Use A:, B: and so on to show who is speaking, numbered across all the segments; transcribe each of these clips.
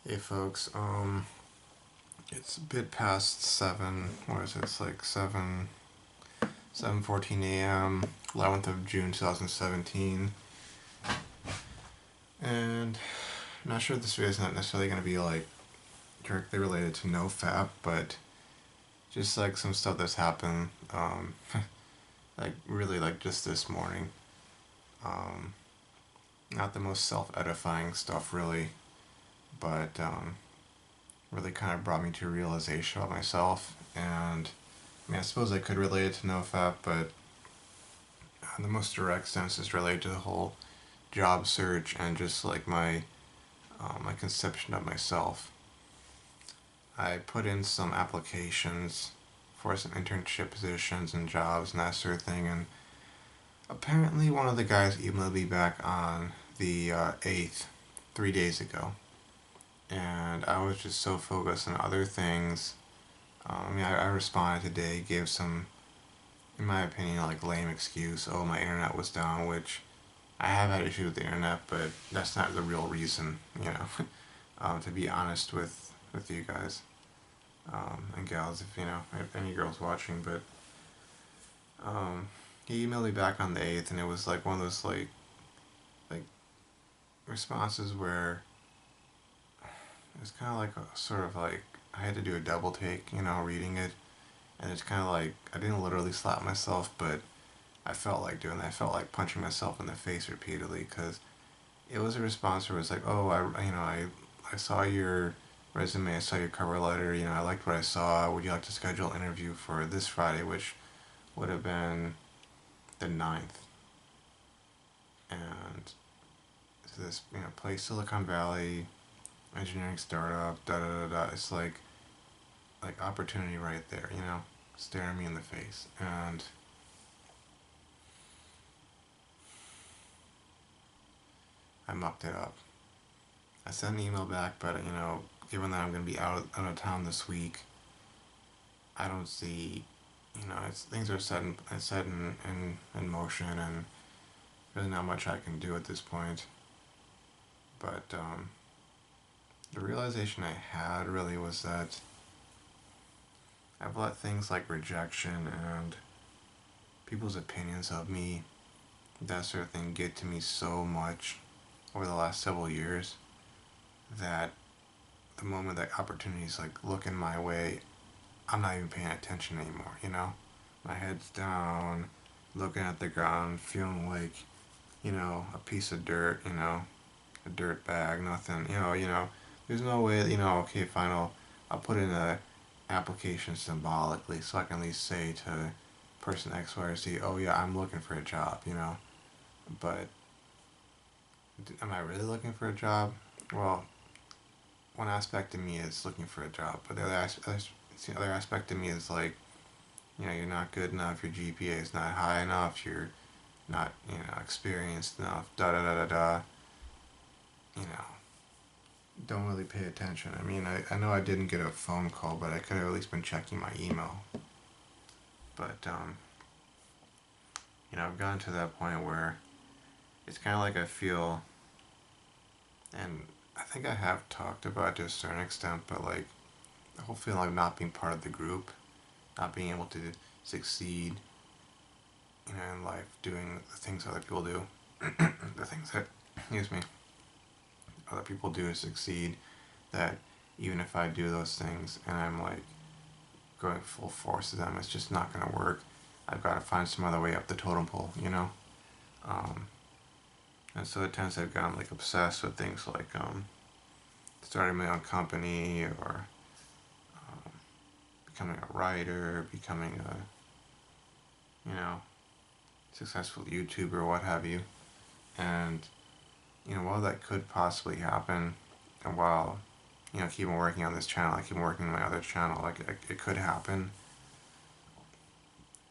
A: Hey folks, it's a bit past 7, what is it, it's like 7:14 a.m., 11th of June 2017, and I'm not sure this video is not necessarily going to be like directly related to Nofap, but just like some stuff that's happened, like really like just this morning. Um, Not the most self-edifying stuff really, but really kind of brought me to a realization about myself. And I mean, I suppose I could relate it to NoFap, but in the most direct sense is related to the whole job search and just like my conception of myself. I put in some applications for some internship positions and jobs and that sort of thing, and apparently one of the guys emailed me back on the 8th, 3 days ago, and I was just so focused on other things. I responded today, gave some, in my opinion, like lame excuse. Oh, my internet was down, which I have had issues with the internet, but that's not the real reason, you know. To be honest with you guys and gals, if you know, if any girls watching, but he emailed me back on the 8th, and it was like one of those like responses where it's kind of like a sort of like I had to do a double take, you know, reading it, and it's kind of like I didn't literally slap myself, but I felt like doing that. I felt like punching myself in the face repeatedly because it was a response where it was like, oh, I saw your resume, I saw your cover letter, you know, I liked what I saw. Would you like to schedule an interview for this Friday, which would have been the 9th? And this, you know, place Silicon Valley, engineering startup, da da da da. It's like opportunity right there, you know, staring me in the face. And I mucked it up. I sent an email back, but you know, given that I'm gonna be out of town this week, I don't see, you know, things are set in motion, and really not much I can do at this point. But the realization I had really was that I've let things like rejection and people's opinions of me, that sort of thing, get to me so much over the last several years that the moment that opportunities like looking my way, I'm not even paying attention anymore, you know? My head's down, looking at the ground, feeling like, you know, a piece of dirt, you know, a dirt bag, nothing, there's no way that, okay, fine, I'll put in a application symbolically so I can at least say to person X, Y, or Z, oh yeah, I'm looking for a job, you know? But am I really looking for a job? Well, one aspect of me is looking for a job, but the other aspect of me is like, you know, you're not good enough, your GPA is not high enough, you're not, you know, experienced enough, da da da da da, you know, don't really pay attention. I mean, I know I didn't get a phone call, but I could have at least been checking my email. But, you know, I've gotten to that point where it's kind of like I feel, and I think I have talked about it to a certain extent, but like the whole feeling of not being part of the group, not being able to succeed, you know, in life, doing the things other people do, the things that, excuse me, other people do to succeed, that even if I do those things and I'm like going full force to them, it's just not going to work. I've got to find some other way up the totem pole, you know? Um, and so it tends to have gotten like obsessed with things like starting my own company or um, becoming a writer, becoming you know, successful YouTuber, what have you. And, you know, while that could possibly happen, and while, you know, keep on working on this channel, I keep working on my other channel, like it could happen.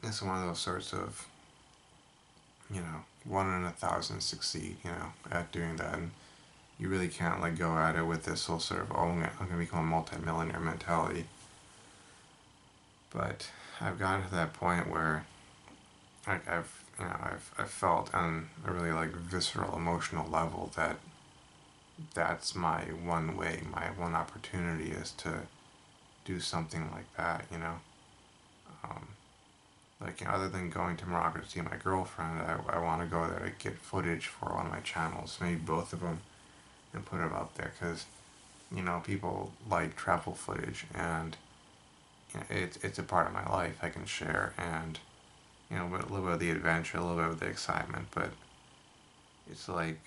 A: It's one of those sorts of, you know, 1 in 1,000 succeed, you know, at doing that. And you really can't like go at it with this whole sort of, oh, I'm gonna become a multi-millionaire mentality. But I've gotten to that point where like I've felt on a really like visceral emotional level that that's my one way, my one opportunity is to do something like that, you know. Um, like, other than going to Morocco to see my girlfriend, I want to go there to get footage for one of my channels, maybe both of them, and put it up there because, you know, people like travel footage, and you know, it's a part of my life I can share, and you know, a little bit of the adventure, a little bit of the excitement, but it's like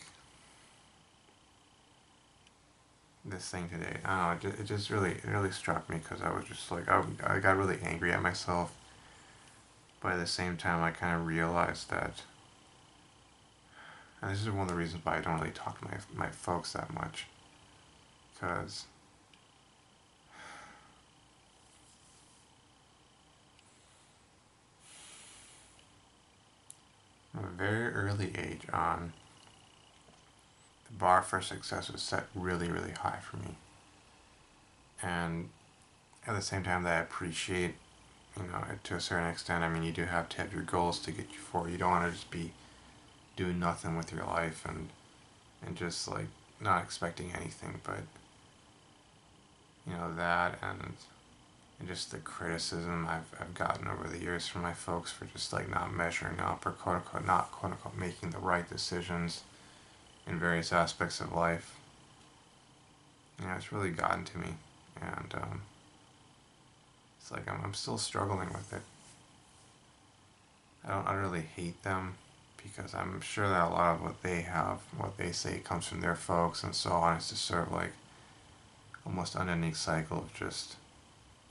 A: this thing today. I don't know, it just really, it really struck me because I was just like, I got really angry at myself, but at the same time, I kind of realized that, and this is one of the reasons why I don't really talk to my folks that much, because from a very early age on, the bar for success was set really, really high for me. And at the same time that I appreciate, you know, to a certain extent, I mean, you do have to have your goals to get you forward. You don't want to just be doing nothing with your life and just like not expecting anything, but you know, that and just the criticism I've gotten over the years from my folks for just like not measuring up or quote unquote not quote unquote making the right decisions in various aspects of life. You know, it's really gotten to me, and it's like I'm still struggling with it. I don't utterly hate them because I'm sure that a lot of what they have, what they say, comes from their folks and so on. It's just sort of like almost unending cycle of just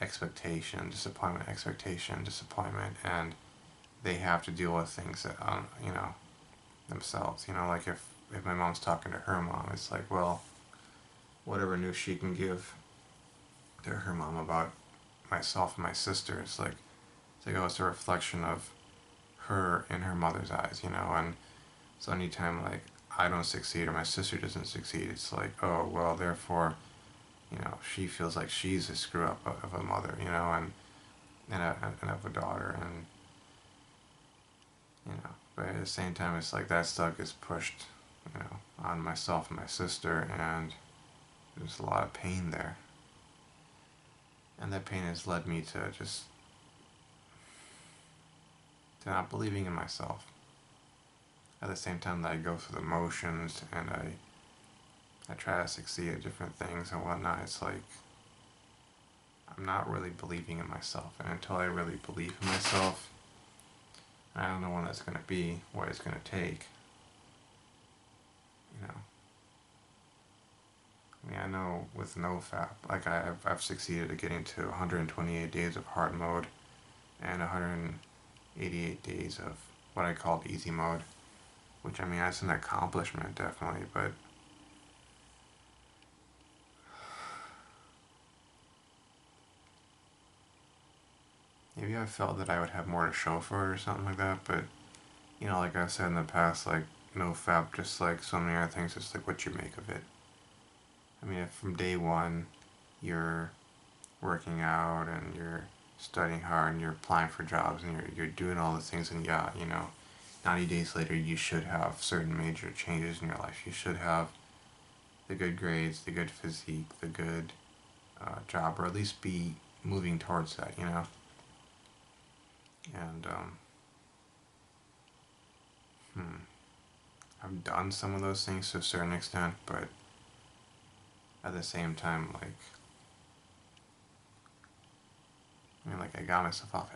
A: expectation, disappointment, and they have to deal with things that you know, themselves. You know, like if my mom's talking to her mom, it's like, well, whatever news she can give to her mom about myself and my sister, it's like, oh, it's a reflection of her in her mother's eyes, you know. And so anytime like I don't succeed or my sister doesn't succeed, it's like, oh well, therefore, you know, she feels like she's a screw up of a mother, you know, and of a daughter, and you know. But at the same time, it's like that stuff gets pushed, you know, on myself and my sister, and there's a lot of pain there, and that pain has led me to not believing in myself. At the same time that I go through the motions and I try to succeed at different things and whatnot, it's like I'm not really believing in myself. And until I really believe in myself, I don't know when that's going to be, what it's going to take. You know, I mean, I know with Nofap, like I've succeeded at getting to 128 days of hard mode and 188 days of what I called easy mode, which I mean, that's an accomplishment definitely, but maybe I felt that I would have more to show for it or something like that, but you know, like I said in the past, like Nofap, just like so many other things, it's like what you make of it. I mean, if from day one you're working out and you're studying hard and you're applying for jobs and you're doing all the things, and yeah, you know, 90 days later you should have certain major changes in your life. You should have the good grades, the good physique, the good job, or at least be moving towards that, you know. And hmm, I've done some of those things to a certain extent, but at the same time, like, I mean, like, I got myself off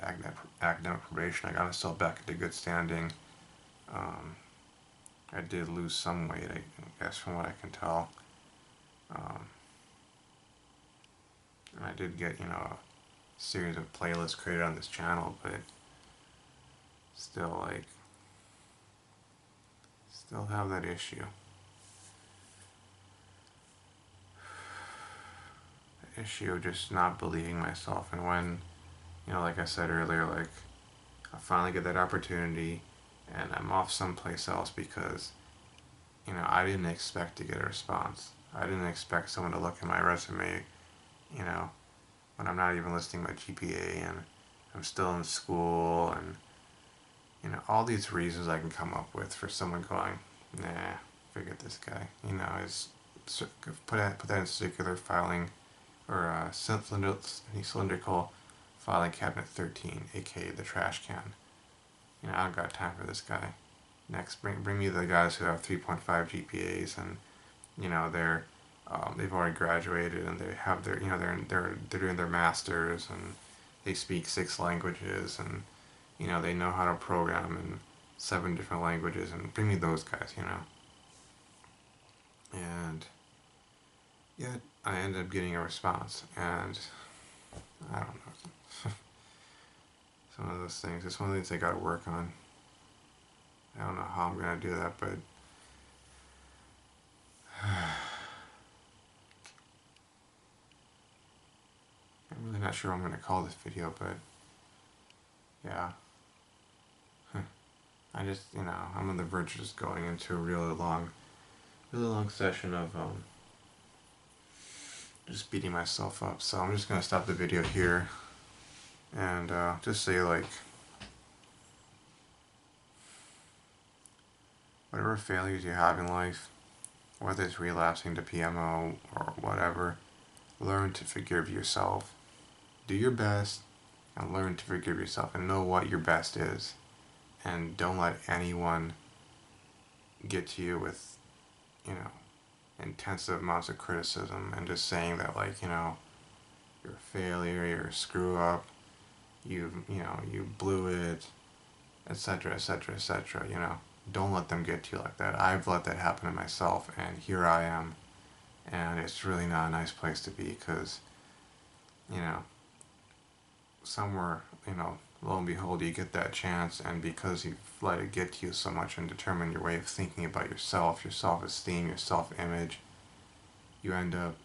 A: academic probation. I got myself back into good standing. Um, I did lose some weight, I guess, from what I can tell. Um, and I did get, you know, a series of playlists created on this channel, but still, like, still have that issue. The issue of just not believing myself. And when, you know, like I said earlier, like, I finally get that opportunity and I'm off someplace else because, you know, I didn't expect to get a response. I didn't expect someone to look at my resume, you know, when I'm not even listing my GPA and I'm still in school, and you know, all these reasons I can come up with for someone going, nah, forget this guy. You know, is put that in circular filing, or cylindrical filing cabinet 13, aka the trash can. You know, I don't got time for this guy. Next, bring me the guys who have 3.5 GPAs, and you know they've already graduated, and they have their, you know, they're doing their masters, and they speak 6 languages, and you know they know how to program in 7 different languages, and bring me those guys, you know. And yet I ended up getting a response, and I don't know. It's one of those things. It's one of the things I got to work on. I don't know how I'm gonna do that, but I'm really not sure what I'm gonna call this video. But yeah, I just, you know, I'm on the verge of just going into a really long session of just beating myself up. So I'm just gonna stop the video here and just say, like, whatever failures you have in life, whether it's relapsing to PMO or whatever, learn to forgive yourself. Do your best and learn to forgive yourself, and know what your best is. And don't let anyone get to you with, you know, intensive amounts of criticism and just saying that, like, you know, you're a failure, you're a screw up, you know, you blew it, etc., etc., etc. You know, don't let them get to you like that. I've let that happen to myself, and here I am, and it's really not a nice place to be, because, you know, somewhere, you know, lo and behold, you get that chance, and because you've let it get to you so much and determine your way of thinking about yourself, your self-esteem, your self-image, you end up,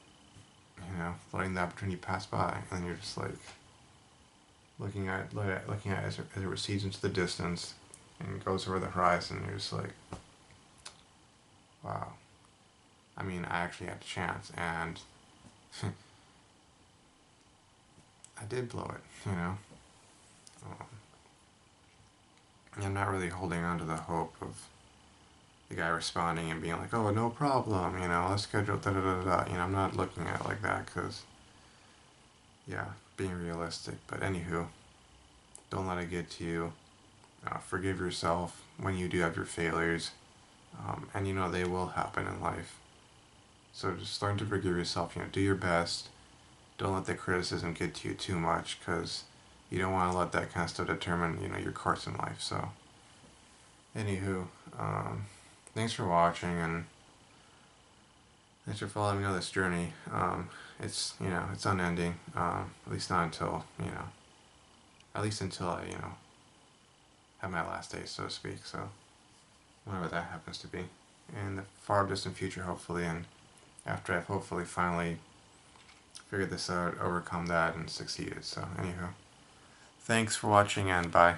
A: you know, letting the opportunity pass by, and then you're just like looking at it as it recedes into the distance and goes over the horizon, and you're just like, wow. I mean, I actually had a chance, and I did blow it, you know. I'm not really holding on to the hope of the guy responding and being like, oh, no problem, you know, let's schedule da-da-da-da. You know, I'm not looking at it like that, because, yeah, being realistic. But anywho, don't let it get to you. Forgive yourself when you do have your failures, and you know they will happen in life. So just learn to forgive yourself. You know, do your best. Don't let the criticism get to you too much, because you don't want to let that kind of stuff determine, you know, your course in life. So, anywho, thanks for watching, and thanks for following me on this journey. It's, you know, it's unending. At least not until, you know, at least until I, you know, have my last day, so to speak. So, whenever that happens to be, in the far distant future, hopefully, and after I've hopefully finally figured this out, overcome that, and succeeded. So, anywho, thanks for watching, and bye.